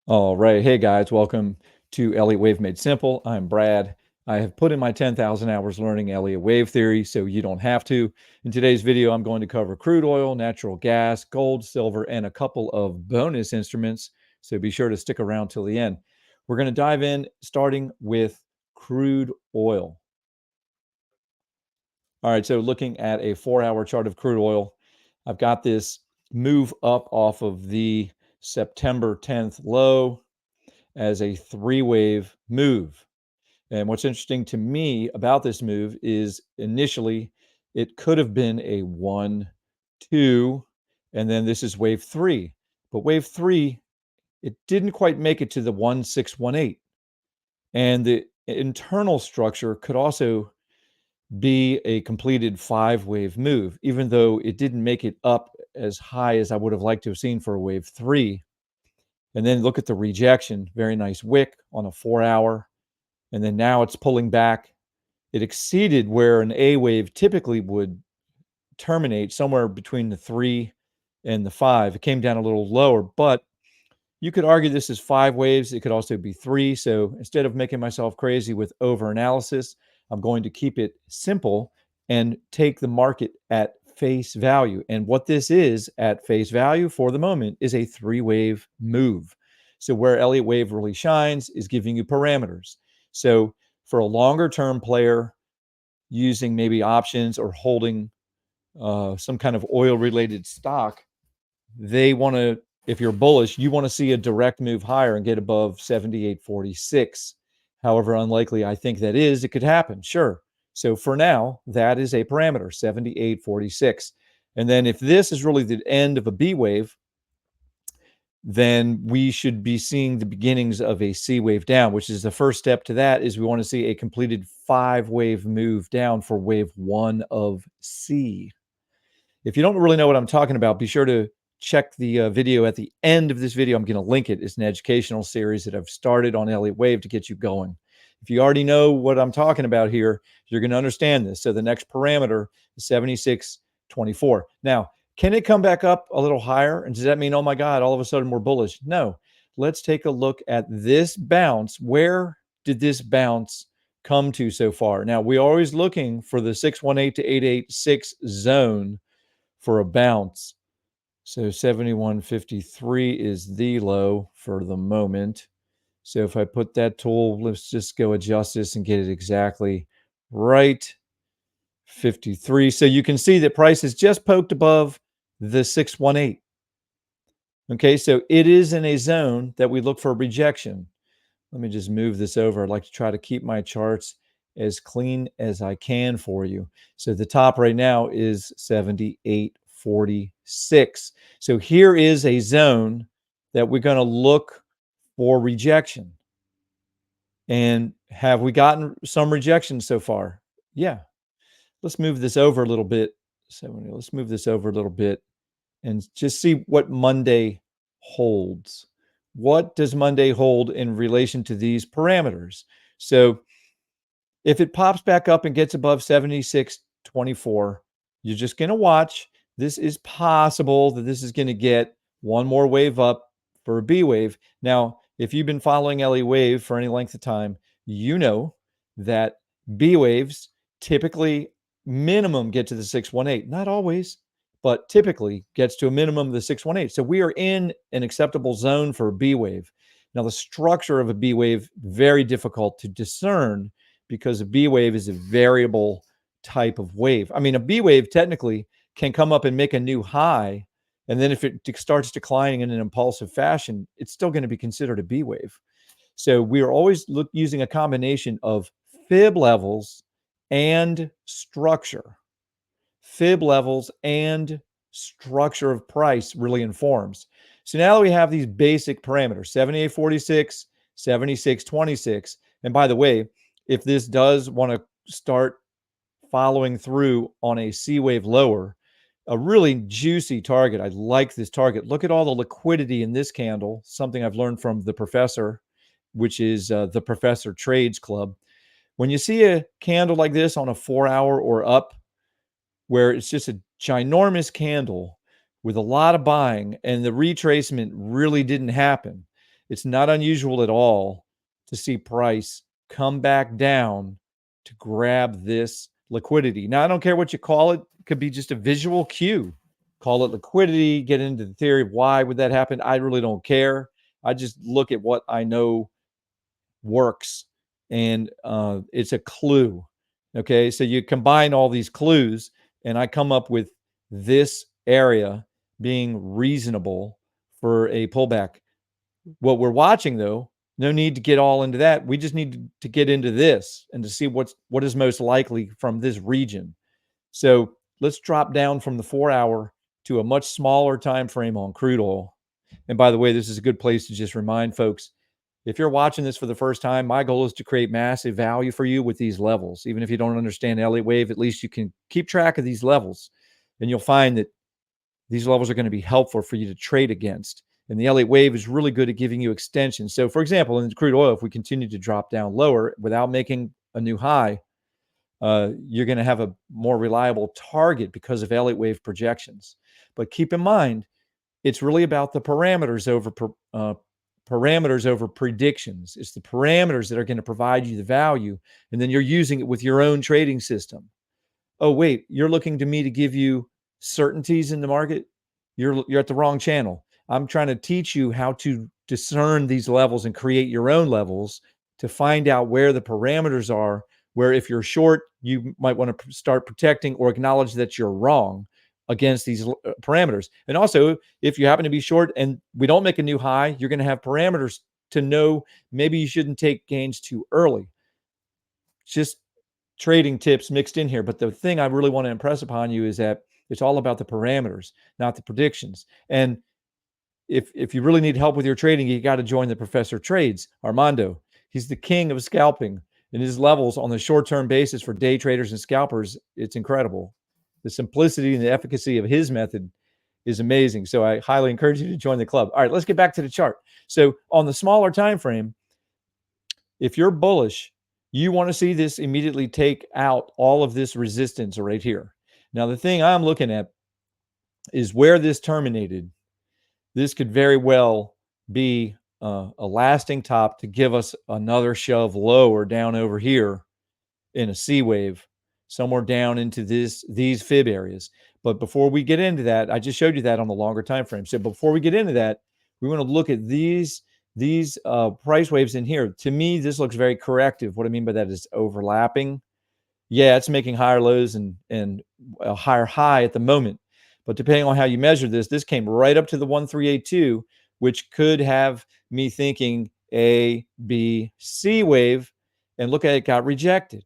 All right. Hey guys, welcome to Elliott Wave Made Simple. I'm Brad. I have put in my 10,000 hours learning Elliott wave theory, so you don't have to. In today's video, I'm going to cover crude oil, natural gas, gold, silver, and a couple of bonus instruments. So be sure to stick around till the end. We're going to dive in starting with crude oil. All right, so looking at a 4-hour chart of crude oil, I've got this move up off of the September 10th low as a three-wave move. And what's interesting to me about this move is initially it could have been a 1, 2, and then this is wave 3. But wave 3, it didn't quite make it to the 1618. And the internal structure could also be a completed 5-wave move, even though it didn't make it up as high as I would have liked to have seen for a wave 3. And then look at the rejection, very nice wick on a 4-hour. And then now it's pulling back. It exceeded where an A wave typically would terminate, somewhere between the 3 and the 5. It came down a little lower, but you could argue this is 5 waves. It could also be 3. So instead of making myself crazy with over analysis, I'm going to keep it simple and take the market at face value. And what this is at face value for the moment is a 3-wave move. So where Elliott wave really shines is giving you parameters. So for a longer term player using maybe options or holding some kind of oil related stock, they want to, if you're bullish, you want to see a direct move higher and get above 78.46. However unlikely I think that is, it could happen, sure. So for now, that is a parameter, 78.46. And then if this is really the end of a B wave, then we should be seeing the beginnings of a C wave down, which is the first step to that is we want to see a completed 5-wave move down for wave 1 of C. If you don't really know what I'm talking about, be sure to check the video at the end of this video. I'm going to link it. It's an educational series that I've started on Elliott Wave to get you going. If you already know what I'm talking about here, you're going to understand this. So the next parameter is 76.24. Now, can it come back up a little higher? And does that mean, oh my God, all of a sudden we're bullish? No. Let's take a look at this bounce. Where did this bounce come to so far? Now, we're always looking for the 618 to 886 zone for a bounce. So 71.53 is the low for the moment. So if I put that tool, let's just go adjust this and get it exactly right. 53. So you can see that price is just poked above the 618. Okay, so it is in a zone that we look for rejection. Let me just move this over. I'd like to try to keep my charts as clean as I can for you. So the top right now is 78.46. So here is a zone that we're going to look for rejection. And have we gotten some rejection so far? Yeah. Let's move this over a little bit. So let's move this over a little bit and just see what Monday holds. What does Monday hold in relation to these parameters? So if it pops back up and gets above 76.24, you're just going to watch. This is possible that this is going to get one more wave up for a B wave. Now, if you've been following Elliott wave for any length of time, you know that B waves typically minimum get to the 618. Not always, but typically gets to a minimum of the 618. So we are in an acceptable zone for a B wave. Now, the structure of a B wave, very difficult to discern because a B wave is a variable type of wave. I mean, a B wave technically can come up and make a new high, and then if it starts declining in an impulsive fashion, it's still going to be considered a B wave. So we are always using a combination of fib levels and structure. Fib levels and structure of price really informs. So now that we have these basic parameters, 78.46, 76.26, and by the way, if this does want to start following through on a C wave lower, a really juicy target. I like this target. Look at all the liquidity in this candle, something I've learned from the professor, which is the Professor Trades Club. When you see a candle like this on a 4-hour or up, where it's just a ginormous candle with a lot of buying and the retracement really didn't happen, It's not unusual at all to see price come back down to grab this liquidity. Now, I don't care what you call it. It could be just a visual cue. Call it liquidity, get into the theory of why would that happen. I really don't care. I just look at what I know works, and it's a clue. Okay, so you combine all these clues, and I come up with this area being reasonable for a pullback. What we're watching, though, no need to get all into that. We just need to get into this and to see what is most likely from this region. So let's drop down from the 4-hour to a much smaller time frame on crude oil. And by the way, this is a good place to just remind folks, if you're watching this for the first time, my goal is to create massive value for you with these levels. Even if you don't understand Elliott wave, at least you can keep track of these levels, and you'll find that these levels are going to be helpful for you to trade against. And the Elliott wave is really good at giving you extensions. So, for example, in crude oil, if we continue to drop down lower without making a new high, you're going to have a more reliable target because of Elliott wave projections. But keep in mind, it's really about the parameters over predictions. It's the parameters that are going to provide you the value, and then you're using it with your own trading system. Oh, wait, you're looking to me to give you certainties in the market? You're at the wrong channel. I'm trying to teach you how to discern these levels and create your own levels to find out where the parameters are, where if you're short, you might want to start protecting or acknowledge that you're wrong against these parameters. And also, if you happen to be short and we don't make a new high, you're going to have parameters to know maybe you shouldn't take gains too early. Just trading tips mixed in here. But the thing I really want to impress upon you is that it's all about the parameters, not the predictions. And if you really need help with your trading, you got to join the Professor Trades, Armando. He's the king of scalping, and his levels on the short-term basis for day traders and scalpers, it's incredible. The simplicity and the efficacy of his method is amazing. So I highly encourage you to join the club. All right, let's get back to the chart. So on the smaller time frame, if you're bullish, you want to see this immediately take out all of this resistance right here. Now, the thing I'm looking at is where this terminated. This could very well be a lasting top to give us another shove lower down over here in a C wave, somewhere down into these fib areas. But before we get into that, I just showed you that on the longer time frame. So before we get into that, we want to look at these price waves in here. To me, this looks very corrective. What I mean by that is overlapping. Yeah, it's making higher lows and a higher high at the moment. But depending on how you measure this, this came right up to the 1382, which could have me thinking A, B, C wave. And look at it, got rejected.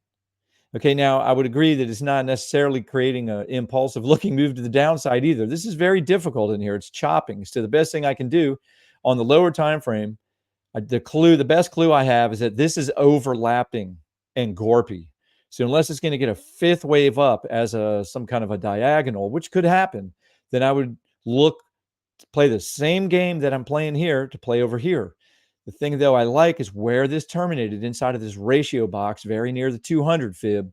Okay, now I would agree that it's not necessarily creating an impulsive looking move to the downside either. This is very difficult in here. It's chopping. So the best thing I can do on the lower time frame, the best clue I have is that this is overlapping and gorpy. So unless it's going to get a fifth wave up as some kind of a diagonal, which could happen, then I would look to play the same game that I'm playing here to play over here. The thing, though, I like is where this terminated inside of this ratio box, very near the 200 fib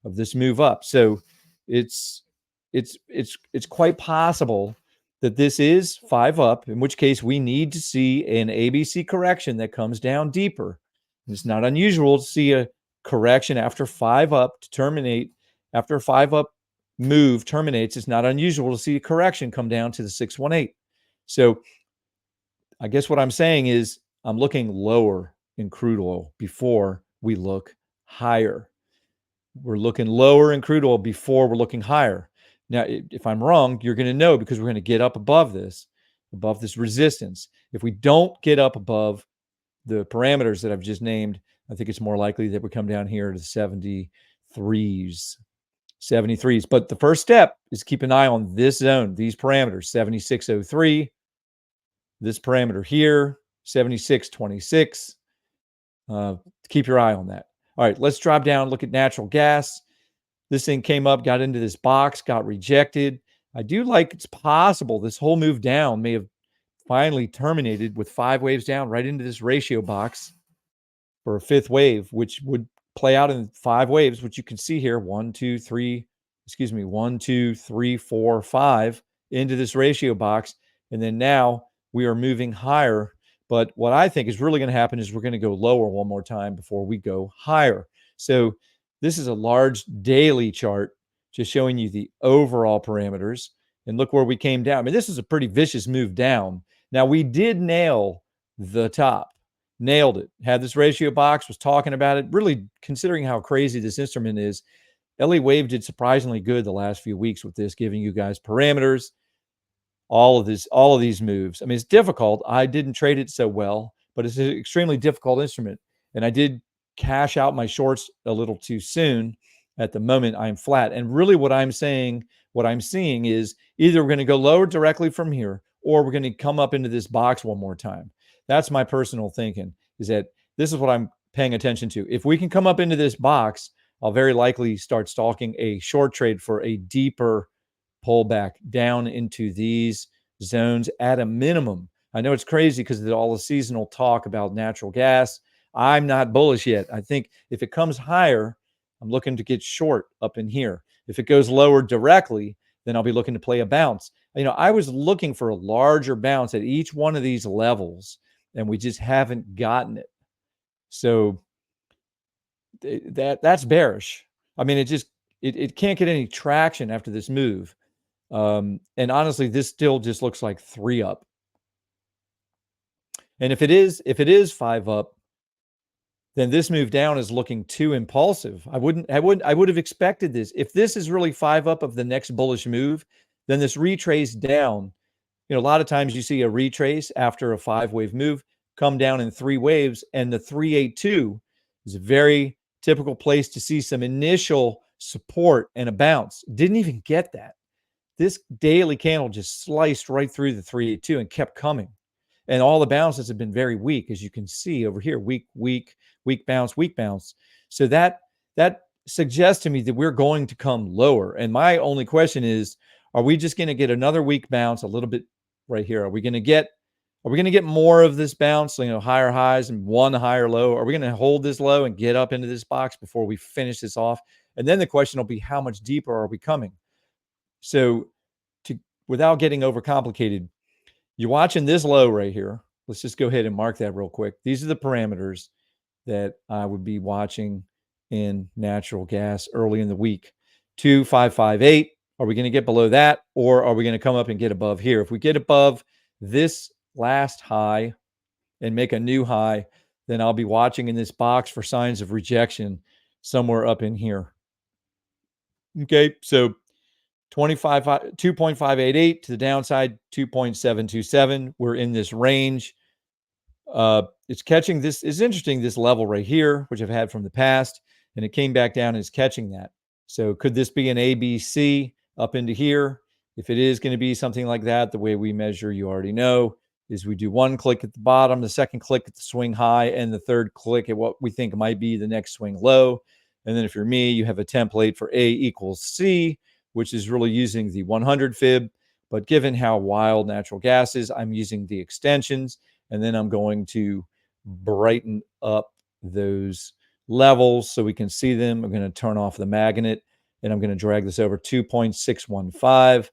of this move up. So it's quite possible that this is 5 up, in which case we need to see an ABC correction that comes down deeper. It's not unusual to see a correction after 5 up to terminate. After a 5 up move terminates, it's not unusual to see a correction come down to the 618. So I guess what I'm saying is I'm looking lower in crude oil before we look higher. We're looking lower in crude oil before we're looking higher. Now, if I'm wrong, you're going to know because we're going to get up above this resistance. If we don't get up above the parameters that I've just named, I think it's more likely that we come down here to 73s. But the first step is keep an eye on this zone, these parameters, 7603, this parameter here, 7626. Keep your eye on that. All right, let's drop down, look at natural gas. This thing came up, got into this box, got rejected. I do like it's possible this whole move down may have finally terminated with 5 waves down right into this ratio box for a fifth wave, which would play out in 5 waves, which you can see here, 1, 2, 3, 4, 5 into this ratio box. And then now we are moving higher But what I think is really going to happen is we're going to go lower one more time before we go higher. So this is a large daily chart just showing you the overall parameters. And look where we came down. I mean, this is a pretty vicious move down. Now, we did nail the top, nailed it. Had this ratio box, was talking about it. Really, considering how crazy this instrument is, Elliott Wave did surprisingly good the last few weeks with this, giving you guys parameters, all of these moves. I mean, it's difficult. I didn't trade it so well, but it's an extremely difficult instrument. And I did cash out my shorts a little too soon. At the moment, I'm flat. And really what I'm seeing is either we're going to go lower directly from here, or we're going to come up into this box one more time. That's my personal thinking, is that this is what I'm paying attention to. If we can come up into this box, I'll very likely start stalking a short trade for a deeper pullback down into these zones at a minimum. I know it's crazy because of all the seasonal talk about natural gas. I'm not bullish yet. I think if it comes higher, I'm looking to get short up in here. If it goes lower directly, then I'll be looking to play a bounce. I was looking for a larger bounce at each one of these levels, and we just haven't gotten it. So that's bearish. I mean, it can't get any traction after this move. And honestly, this still just looks like 3 up. And if it is 5 up, then this move down is looking too impulsive. I would have expected this. If this is really 5 up of the next bullish move, then this retrace down, a lot of times you see a retrace after a 5-wave move come down in 3 waves, and the 382 is a very typical place to see some initial support and a bounce. Didn't even get that. This daily candle just sliced right through the 382 and kept coming. And all the bounces have been very weak, as you can see over here. Weak bounce, weak bounce. So that suggests to me that we're going to come lower. And my only question is, are we just going to get another weak bounce a little bit right here? Are we going to get more of this bounce, higher highs and one higher low? Are we going to hold this low and get up into this box before we finish this off? And then the question will be, how much deeper are we coming? So without getting overcomplicated, you're watching this low right here. Let's just go ahead and mark that real quick. These are the parameters that I would be watching in natural gas early in the week. 2558. Are we going to get below that, or are we going to come up and get above here? If we get above this last high and make a new high, then I'll be watching in this box for signs of rejection somewhere up in here. Okay, so 2.588 to the downside, 2.727. We're in this range. It's catching this. Is interesting, this level right here, which I've had from the past, and it came back down and is catching that. So could this be an ABC up into here? If it is going to be something like that, the way we measure, you already know, is we do one click at the bottom, the second click at the swing high, and the third click at what we think might be the next swing low. And then if you're me, you have a template for A equals C, which is really using the 100 fib. But given how wild natural gas is, I'm using the extensions, and then I'm going to brighten up those levels so we can see them. I'm going to turn off the magnet, and I'm going to drag this over 2.615. I'm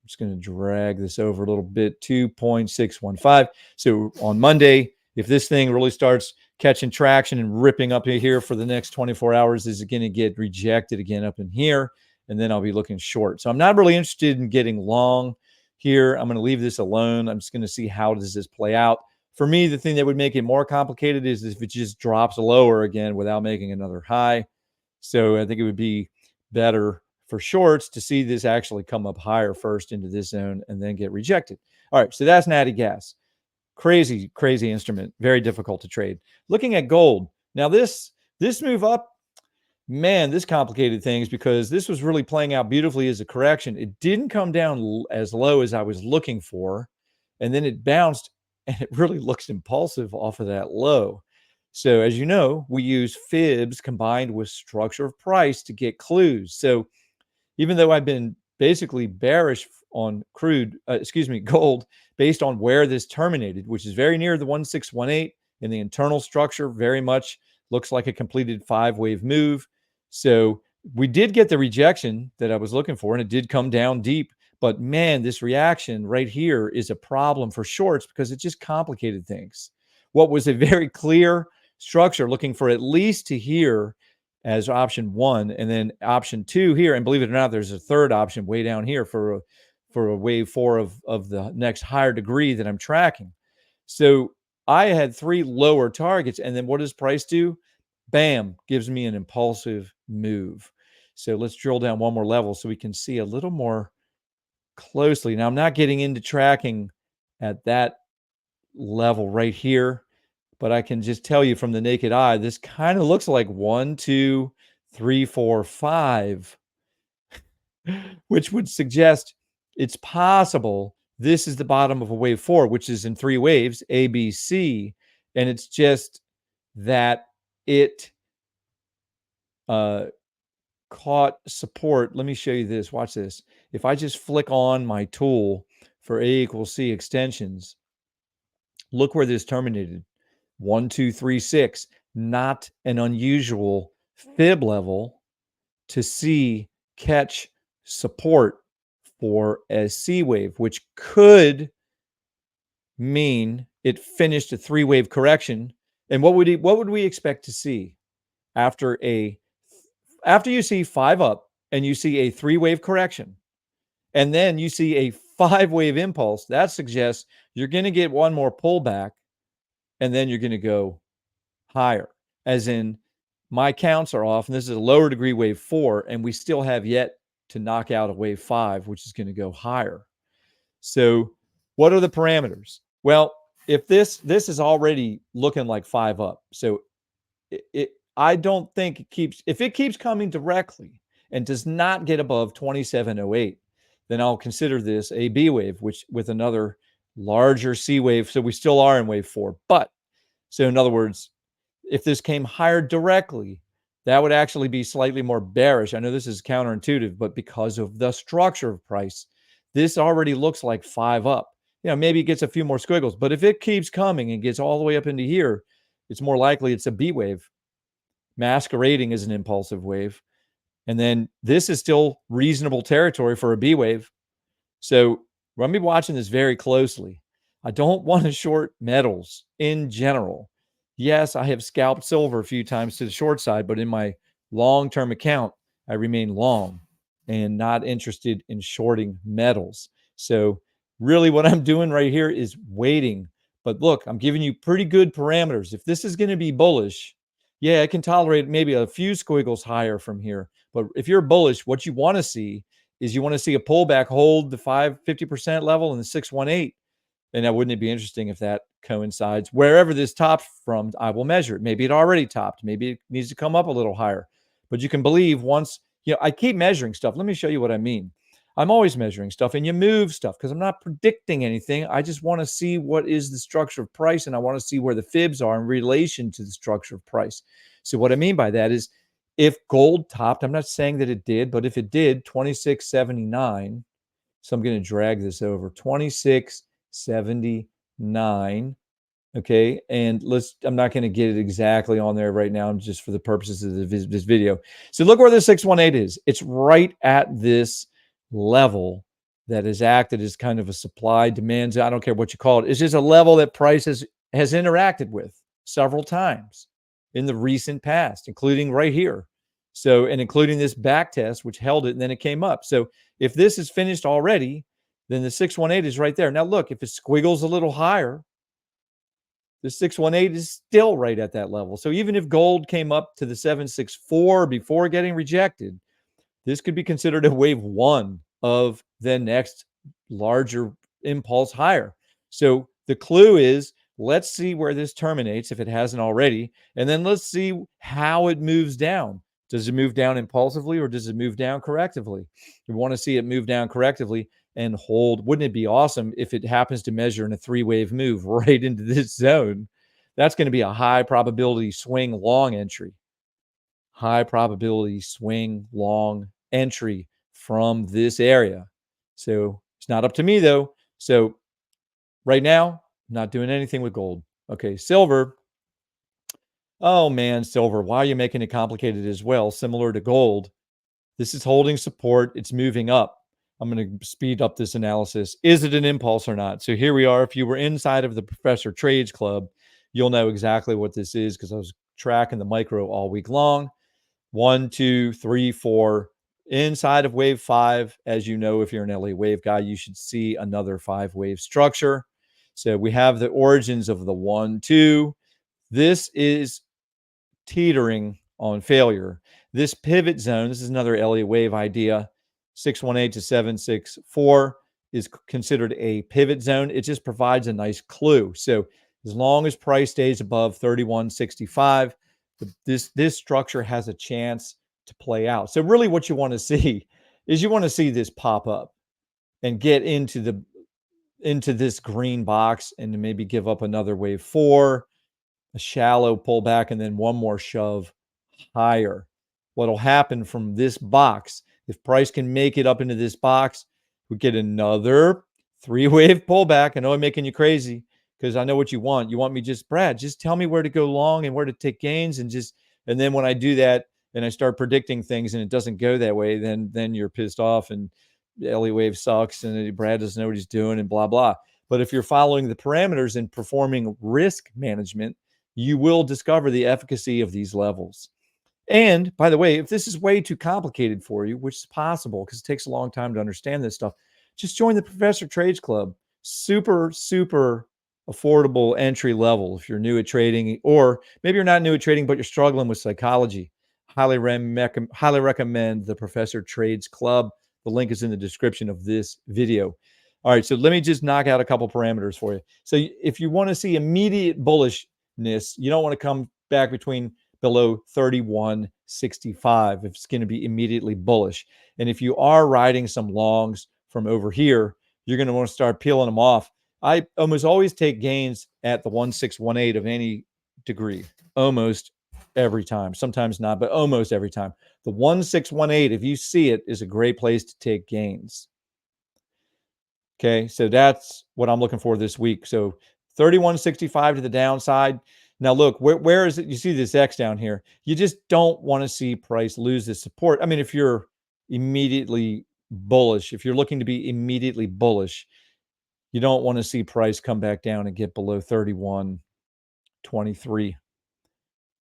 just going to drag this over a little bit, 2.615. So on Monday, if this thing really starts catching traction and ripping up here for the next 24 hours, is it going to get rejected again up in here? And then I'll be looking short. So I'm not really interested in getting long here. I'm going to leave this alone. I'm just going to see how does this play out. For me, the thing that would make it more complicated is if it just drops lower again without making another high. So I think it would be better for shorts to see this actually come up higher first into this zone and then get rejected. All right, so that's natty gas. Crazy, crazy instrument. Very difficult to trade. Looking at gold. Now this move up, man, this complicated things because this was really playing out beautifully as a correction. It didn't come down as low as I was looking for, and then it bounced, and it really looks impulsive off of that low. So as you know, we use fibs combined with structure of price to get clues. So even though I've been basically bearish on gold, based on where this terminated, which is very near the 1618 in the internal structure, very much looks like a completed 5-wave move. So we did get the rejection that I was looking for, and it did come down deep. But man, this reaction right here is a problem for shorts because it just complicated things. what was a very clear structure, looking for at least to here as option 1, and then option 2 here. And believe it or not, there's a third option way down here for a wave 4 of the next higher degree that I'm tracking. So I had 3 lower targets, and then what does price do? Bam, gives me an impulsive move. So let's drill down one more level so we can see a little more closely. Now, I'm not getting into tracking at that level right here, but I can just tell you from the naked eye, this kind of looks like 1, 2, 3, 4, 5, which would suggest it's possible this is the bottom of a wave 4, which is in 3 waves, A, B, C, and it's just that it caught support. Let me show you this. Watch this. If I just flick on my tool for A equals C extensions, look where this terminated. 1, 2, 3, 6. Not an unusual fib level to see catch support for a C wave, which could mean it finished a 3-wave correction. And what would we expect to see after you see 5 up and you see a 3-wave correction, and then you see a 5-wave impulse? That suggests you're going to get one more pullback, and then you're going to go higher. As in, my counts are off, and this is a lower degree wave 4, and we still have yet to knock out a wave 5, which is going to go higher. So what are the parameters? Well, if this is already looking like 5 up, so I don't think if it keeps coming directly and does not get above 2708, then I'll consider this a B wave, which with another larger C wave. So we still are in wave 4. But so in other words, if this came higher directly, that would actually be slightly more bearish. I know this is counterintuitive, but because of the structure of price, this already looks like 5 up. Maybe it gets a few more squiggles, but if it keeps coming and gets all the way up into here, it's more likely it's a B wave masquerading as an impulsive wave. And then this is still reasonable territory for a B wave. So I'm going to be watching this very closely. I don't want to short metals in general. Yes, I have scalped silver a few times to the short side, but in my long-term account, I remain long and not interested in shorting metals. So really what I'm doing right here is waiting. But look, I'm giving you pretty good parameters. If this is going to be bullish, yeah, I can tolerate maybe a few squiggles higher from here. But if you're bullish, what you want to see is you want to see a pullback hold the 50% level and the 618. And now, wouldn't it be interesting if that coincides? Wherever this tops from, I will measure it. Maybe it already topped. Maybe it needs to come up a little higher. But you can believe once, I keep measuring stuff. Let me show you what I mean. I'm always measuring stuff, and you move stuff because I'm not predicting anything. I just want to see what is the structure of price, and I want to see where the fibs are in relation to the structure of price. So what I mean by that is if gold topped, I'm not saying that it did, but if it did, 2679. So I'm going to drag this over 2679. Okay. And I'm not going to get it exactly on there right now, just for the purposes of this video. So look where the 618 is. It's right at this level that has acted as kind of a supply demand. I don't care what you call it. It's just a level that price has interacted with several times in the recent past, including right here. So, and including this back test, which held it, and then it came up. So if this is finished already, then the 618 is right there. Now, look, if it squiggles a little higher, the 618 is still right at that level. So even if gold came up to the 764 before getting rejected, this could be considered a wave 1 of the next larger impulse higher. So the clue is, let's see where this terminates if it hasn't already, and then let's see how it moves down. Does it move down impulsively, or does it move down correctively? We want to see it move down correctively and hold. Wouldn't it be awesome if it happens to measure in a 3-wave move right into this zone? That's going to be a high probability swing long entry. High probability swing long entry from this area. So it's not up to me though. So right now, not doing anything with gold. Okay, silver. Oh man, silver. Why are you making it complicated as well? Similar to gold. This is holding support. It's moving up. I'm going to speed up this analysis. Is it an impulse or not? So here we are. If you were inside of the Professor Trades Club, you'll know exactly what this is because I was tracking the micro all week long. 1, 2, 3, 4. Inside of wave 5, as you know, if you're an Elliott wave guy, you should see another 5-wave structure. So we have the origins of the 1, 2. This is teetering on failure. This pivot zone, this is another Elliott wave idea, 618 to 764 is considered a pivot zone. It just provides a nice clue. So as long as price stays above 31.65, this structure has a chance to play out. So really what you want to see is you want to see this pop up and get into this green box and maybe give up another wave 4, a shallow pullback, and then one more shove higher. What'll happen from this box, if price can make it up into this box, we get another 3-wave pullback. I know I'm making you crazy because I know what you want. You want me just, Brad, just tell me where to go long and where to take gains, and then when I do that and I start predicting things and it doesn't go that way, then you're pissed off and Elliott wave sucks and Brad doesn't know what he's doing and blah blah. But if you're following the parameters and performing risk management, you will discover the efficacy of these levels. And by the way, if this is way too complicated for you, which is possible because it takes a long time to understand this stuff, just join the Professor Trades Club. Super, super affordable entry level if you're new at trading, or maybe you're not new at trading, but you're struggling with psychology. Highly recommend the Professor Trades Club. The link is in the description of this video. All right, so let me just knock out a couple parameters for you. So if you want to see immediate bullishness, you don't want to come back below 31.65 if it's going to be immediately bullish. And if you are riding some longs from over here, you're going to want to start peeling them off. I almost always take gains at the 1618 of any degree, almost every time. Sometimes not, but almost every time. The 1618, if you see it, is a great place to take gains. Okay, so that's what I'm looking for this week. So 31.65 to the downside. Now look, where is it? You see this X down here. You just don't want to see price lose this support. I mean, if you're immediately bullish, if you're looking to be immediately bullish, you don't want to see price come back down and get below 31.23.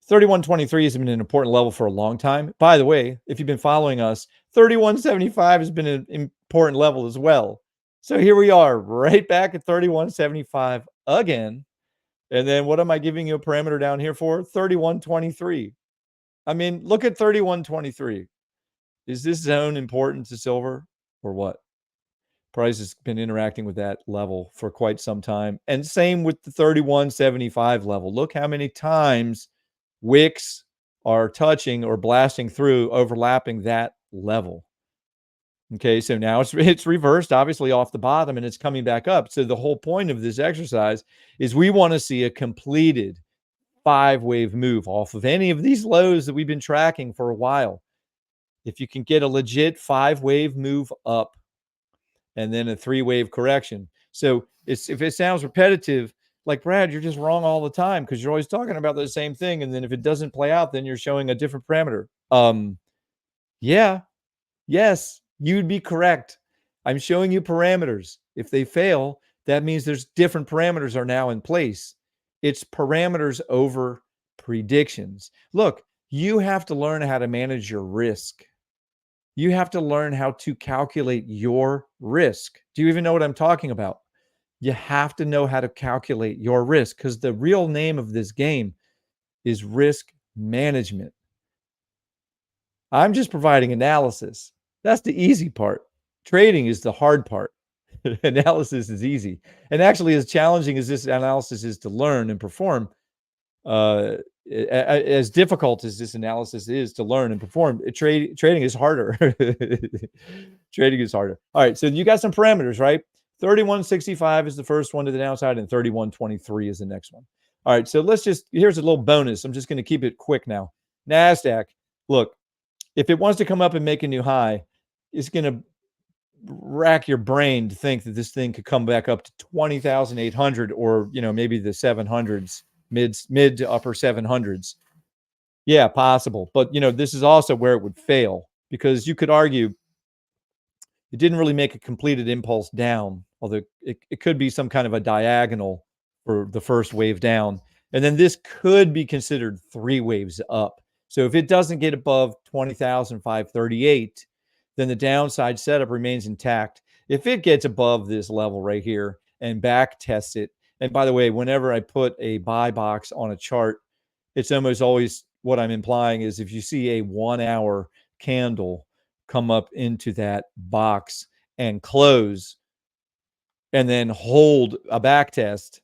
31.23 has been an important level for a long time. By the way, if you've been following us, 31.75 has been an important level as well. So here we are, right back at 31.75 again. And then what am I giving you a parameter down here for? 31.23. I mean, look at 31.23. Is this zone important to silver or what? Price has been interacting with that level for quite some time. And same with the 31.75 level. Look how many times wicks are touching or blasting through, overlapping that level. Okay, so now it's reversed, obviously off the bottom, and it's coming back up. So the whole point of this exercise is we want to see a completed 5-wave move off of any of these lows that we've been tracking for a while. If you can get a legit 5-wave move up and then a 3-wave correction. So if it sounds repetitive, like Brad, you're just wrong all the time because you're always talking about the same thing. And then if it doesn't play out, then you're showing a different parameter. Yeah. Yes, you'd be correct. I'm showing you parameters. If they fail, that means there's different parameters are now in place. It's parameters over predictions. Look, you have to learn how to manage your risk. You have to learn how to calculate your risk. Do you even know what I'm talking about? You have to know how to calculate your risk because the real name of this game is risk management. I'm just providing analysis. That's the easy part. Trading is the hard part. Analysis is easy. And actually, as challenging as this analysis is to learn and perform, as difficult as this analysis is to learn and perform, trading is harder. Trading is harder. All right, so you got some parameters, right? 31.65 is the first one to the downside, and 31.23 is the next one. All right, so here's a little bonus. I'm just going to keep it quick now. Nasdaq, look, if it wants to come up and make a new high, it's going to rack your brain to think that this thing could come back up to 20,800 or, maybe the 700s, mid to upper 700s. Yeah, possible. But, this is also where it would fail because you could argue it didn't really make a completed impulse down, although it could be some kind of a diagonal for the first wave down. And then this could be considered 3 waves up. So if it doesn't get above 20,538, then the downside setup remains intact. If it gets above this level right here and back tests it, and by the way, whenever I put a buy box on a chart, it's almost always what I'm implying is if you see a 1 hour candle come up into that box and close and then hold a back test,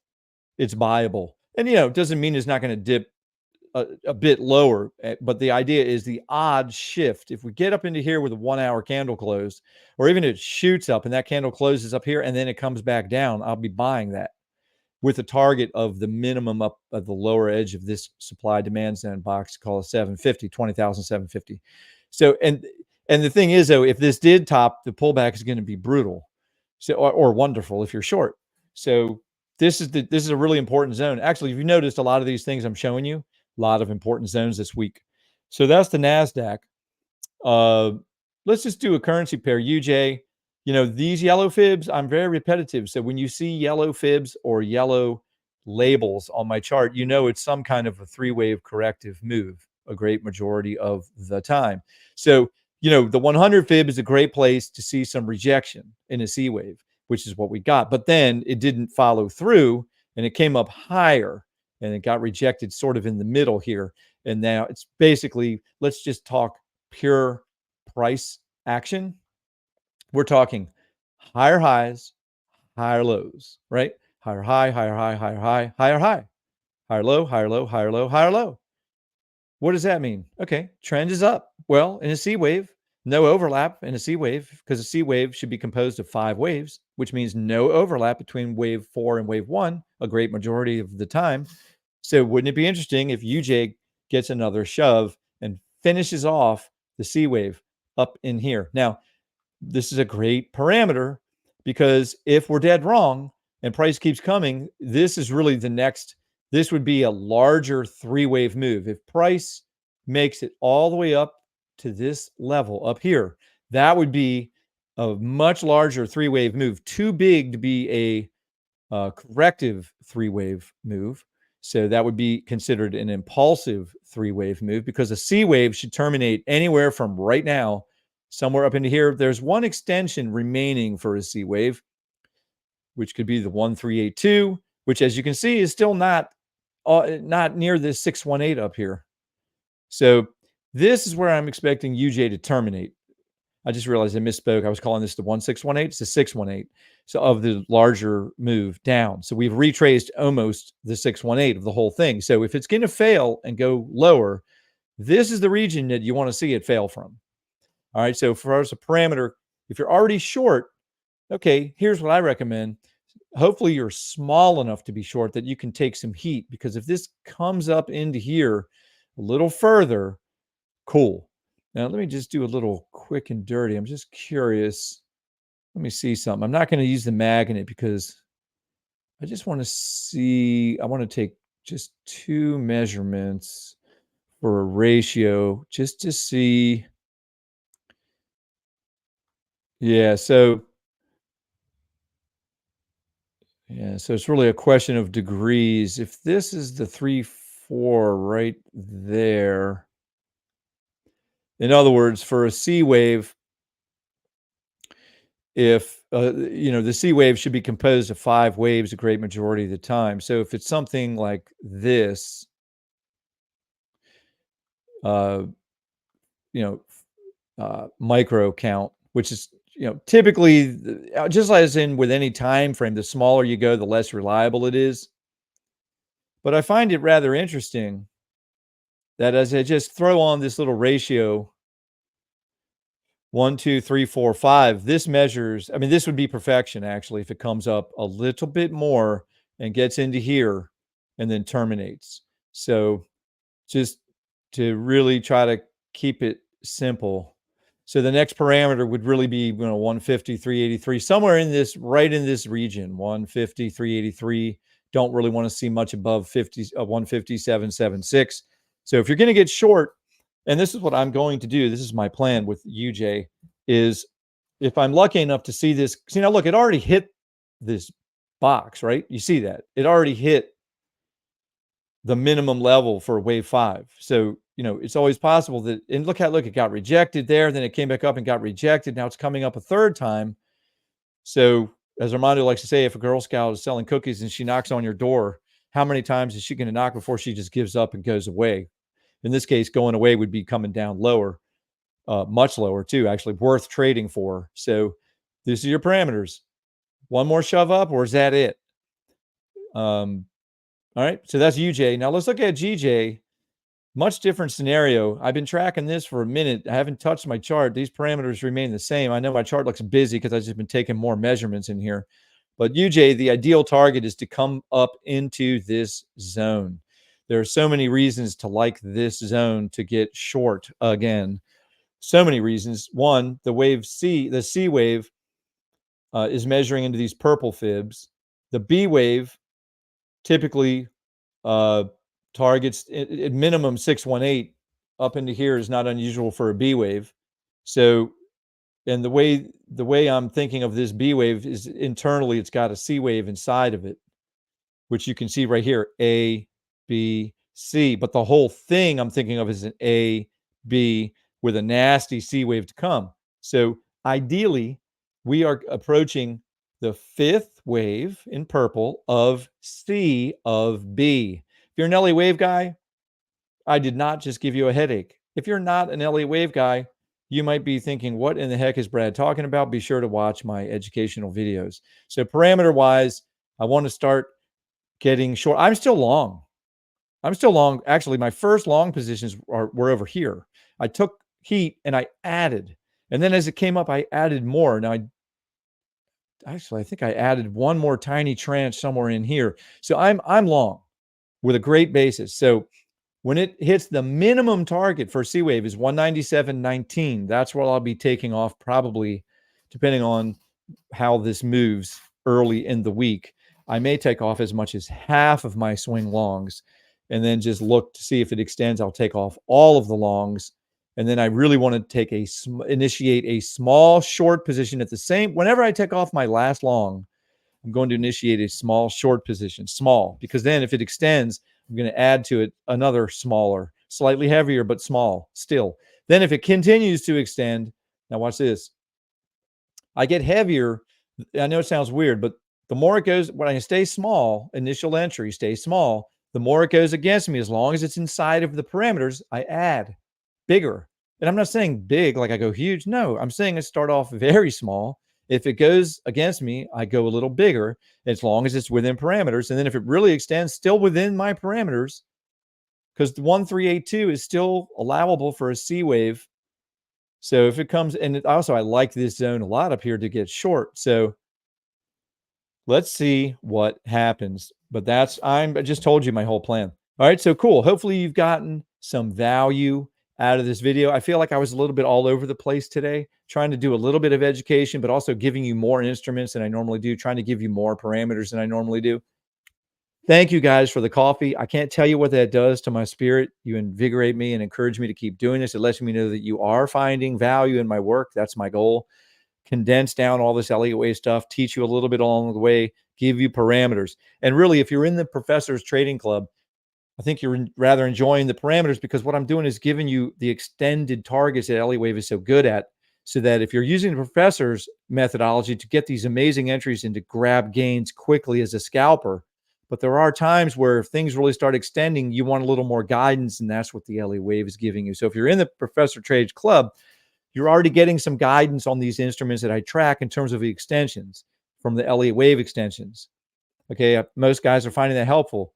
it's buyable. And, it doesn't mean it's not going to dip a bit lower, but the idea is the odd shift. If we get up into here with a 1 hour candle close, or even it shoots up and that candle closes up here and then it comes back down, I'll be buying that with a target of the minimum up at the lower edge of this supply demand zone box called 750, 20,750. So, and the thing is though, if this did top, the pullback is going to be brutal. So, or wonderful if you're short. So this is a really important zone. Actually, if you noticed a lot of these things I'm showing you, a lot of important zones this week. So that's the Nasdaq. Let's just do a currency pair, UJ. These yellow fibs, I'm very repetitive. So when you see yellow fibs or yellow labels on my chart, it's some kind of a 3-wave corrective move a great majority of the time. So, the 100 fib is a great place to see some rejection in a C wave, which is what we got. But then it didn't follow through and it came up higher and it got rejected sort of in the middle here. And now it's basically, let's just talk pure price action. We're talking higher highs, higher lows, right? Higher high, higher high, higher high, higher high, higher low, higher low, higher low, higher low. What does that mean? Okay, trend is up. Well, in a C wave, no overlap in a C wave because a C wave should be composed of 5 waves, which means no overlap between wave 4 and wave 1 a great majority of the time. So wouldn't it be interesting if UJ gets another shove and finishes off the C wave up in here? Now, this is a great parameter because if we're dead wrong and price keeps coming, this is really this would be a larger 3-wave move. If price makes it all the way up to this level up here, that would be a much larger 3-wave move, too big to be a corrective 3-wave move. So that would be considered an impulsive 3-wave move because a C wave should terminate anywhere from right now somewhere up into here. There's one extension remaining for a C wave, which could be the 1382, which as you can see is still not near this 618 up here. So this is where I'm expecting UJ to terminate. I just realized I misspoke. I was calling this the 1618. It's the 618. So of the larger move down. So we've retraced almost the 618 of the whole thing. So if it's going to fail and go lower, this is the region that you want to see it fail from. All right. So for us, a parameter, if you're already short, okay, here's what I recommend. Hopefully you're small enough to be short that you can take some heat, because if this comes up into here a little further, cool. Now, let me just do a little quick and dirty. I'm just curious. Let me see something. I'm not going to use the magnet because I just want to see. I want to take just 2 measurements for a ratio just to see. Yeah, so it's really a question of degrees. If this is the 3-4 right there, in other words, for a C wave, if the C wave should be composed of 5 waves a great majority of the time. So if it's something like this, micro count, which is typically just as in with any time frame, the smaller you go, the less reliable it is. But I find it rather interesting that as I just throw on this little ratio, 1, 2, 3, 4, 5, this measures, I mean, this would be perfection actually if it comes up a little bit more and gets into here and then terminates. So just to really try to keep it simple. So the next parameter would really be 150, 383, somewhere in this, right in this region, 150, 383. Don't really want to see much above 157.76. So if you're going to get short, and this is what I'm going to do, this is my plan with UJ, is if I'm lucky enough to see this, see now look, it already hit this box, right? You see that? It already hit the minimum level for wave 5. So, it's always possible that, and look, it got rejected there, then it came back up and got rejected. Now it's coming up a third time. So, as Armando likes to say, if a Girl Scout is selling cookies and she knocks on your door, how many times is she going to knock before she just gives up and goes away? In this case, going away would be coming down lower, much lower too, actually worth trading for. So, these are your parameters. One more shove up, or is that it? All right, so that's UJ. Now let's look at GJ. Much different scenario. I've been tracking this for a minute. I haven't touched my chart. These parameters remain the same. I know my chart looks busy because I've just been taking more measurements in here. But UJ, the ideal target is to come up into this zone. There are so many reasons to like this zone to get short again. So many reasons. One, the C wave is measuring into these purple fibs. The B wave typically targets at minimum 618 up into here is not unusual for a B wave. So, and the way I'm thinking of this B wave is internally, it's got a C wave inside of it, which you can see right here, A, B, C. But the whole thing I'm thinking of is an A, B with a nasty C wave to come. So ideally, we are approaching the fifth wave in purple of C of B. If you're an Elliott wave guy, I did not just give you a headache. If you're not an Elliott wave guy, you might be thinking, what in the heck is Brad talking about? Be sure to watch my educational videos. So parameter wise, I want to start getting short. I'm still long. Actually, my first long positions were over here. I took heat and I added. And then as it came up, I added more. Now, I think I added one more tiny tranche somewhere in here. So I'm long with a great basis. So when it hits the minimum target for C wave is 197.19, that's what I'll be taking off, probably, depending on how this moves early in the week. I may take off as much as half of my swing longs and then just look to see if it extends. I'll take off all of the longs. And then I really want to initiate a small short position at the same. Whenever I take off my last long, I'm going to initiate a small short position, small, because then if it extends, I'm going to add to it another smaller, slightly heavier, but small still. Then if it continues to extend, now watch this. I get heavier. I know it sounds weird, but the more it goes, when I stay small, initial entry, stay small, the more it goes against me. As long as it's inside of the parameters, I add bigger. And I'm not saying big like I go huge. No, I'm saying I start off very small. If it goes against me, I go a little bigger as long as it's within parameters. And then if it really extends, still within my parameters, because the 1382 is still allowable for a C wave. So if it comes, and also I like this zone a lot up here to get short. So let's see what happens. But I just told you my whole plan. All right, so cool. Hopefully you've gotten some value out of this video. I feel like I was a little bit all over the place today, trying to do a little bit of education, but also giving you more instruments than I normally do, trying to give you more parameters than I normally do. Thank you guys for the coffee. I can't tell you what that does to my spirit. You invigorate me and encourage me to keep doing this. It lets me know that you are finding value in my work. That's my goal. Condense down all this Elliott wave stuff, teach you a little bit along the way, give you parameters. And really, if you're in the Professor's Trading Club, I think you're rather enjoying the parameters, because what I'm doing is giving you the extended targets that Elliott wave is so good at, so that if you're using the professor's methodology to get these amazing entries and to grab gains quickly as a scalper, but there are times where if things really start extending, you want a little more guidance, and that's what the Elliott wave is giving you. So if you're in the Professor Trades Club, you're already getting some guidance on these instruments that I track in terms of the extensions from the Elliott wave extensions. Okay, most guys are finding that helpful.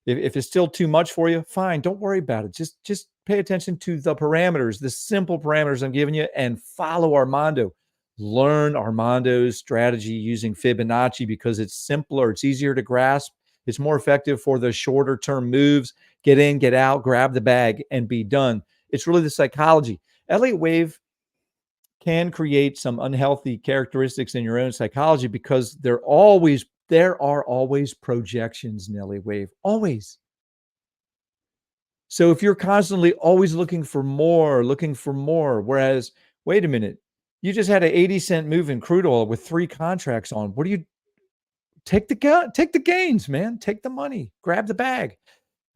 If it's still too much for you, fine, don't worry about it. Just pay attention to the parameters, the simple parameters I'm giving you, and follow Armando. Learn Armando's strategy using Fibonacci, because it's simpler, it's easier to grasp, it's more effective for the shorter term moves. Get in, get out, grab the bag, and be done. It's really the psychology. Elliott wave can create some unhealthy characteristics in your own psychology, because there are always projections in Elliott wave, always. So if you're constantly always looking for more, whereas, wait a minute, you just had an 80-cent move in crude oil with 3 contracts on. What do you take the gains, man? Take the money, grab the bag.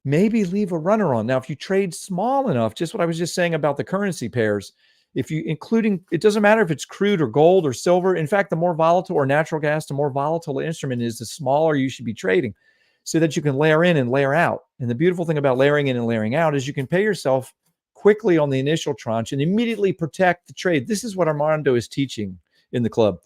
maybe leave a runner on. Now, if you trade small enough, just what I was just saying about the currency pairs, if you including, it doesn't matter if it's crude or gold or silver. In fact, the more volatile, or natural gas, the more volatile the instrument is, the smaller you should be trading, so that you can layer in and layer out. And the beautiful thing about layering in and layering out is you can pay yourself quickly on the initial tranche and immediately protect the trade. This is what Armando is teaching in the club.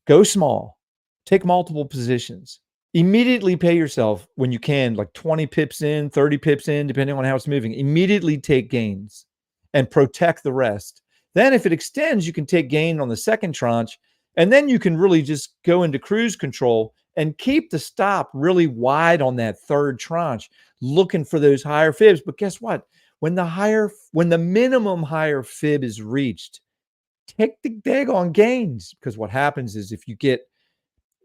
Go small, take multiple positions, immediately pay yourself when you can, like 20 pips in, 30 pips in, depending on how it's moving. Immediately take gains and protect the rest. Then if it extends, you can take gain on the second tranche, and then you can really just go into cruise control and keep the stop really wide on that third tranche, looking for those higher fibs. But guess what? When the minimum higher fib is reached, take the daggone gains, because what happens is if you get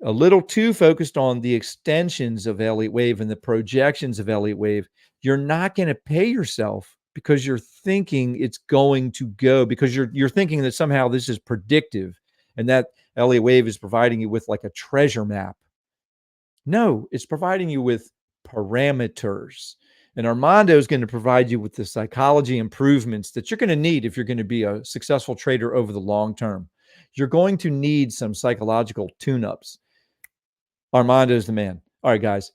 a little too focused on the extensions of Elliott wave and the projections of Elliott wave, you're not going to pay yourself, because you're thinking it's going to go, because you're thinking that somehow this is predictive and that Elliott wave is providing you with like a treasure map. No, it's providing you with parameters. And Armando is going to provide you with the psychology improvements that you're going to need if you're going to be a successful trader over the long term. You're going to need some psychological tune-ups. Armando is the man. All right, guys.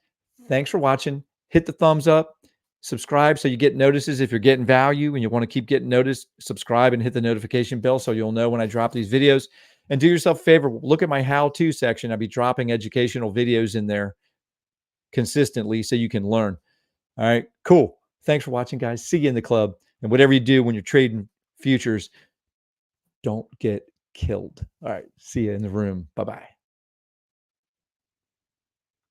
Thanks for watching. Hit the thumbs up. Subscribe so you get notices if you're getting value and you want to keep getting noticed. Subscribe and hit the notification bell so you'll know when I drop these videos. And do yourself a favor, look at my how-to section. I'll be dropping educational videos in there consistently so you can learn. All right, cool. Thanks for watching, guys. See you in the club. And whatever you do when you're trading futures, don't get killed. All right, see you in the room. Bye-bye.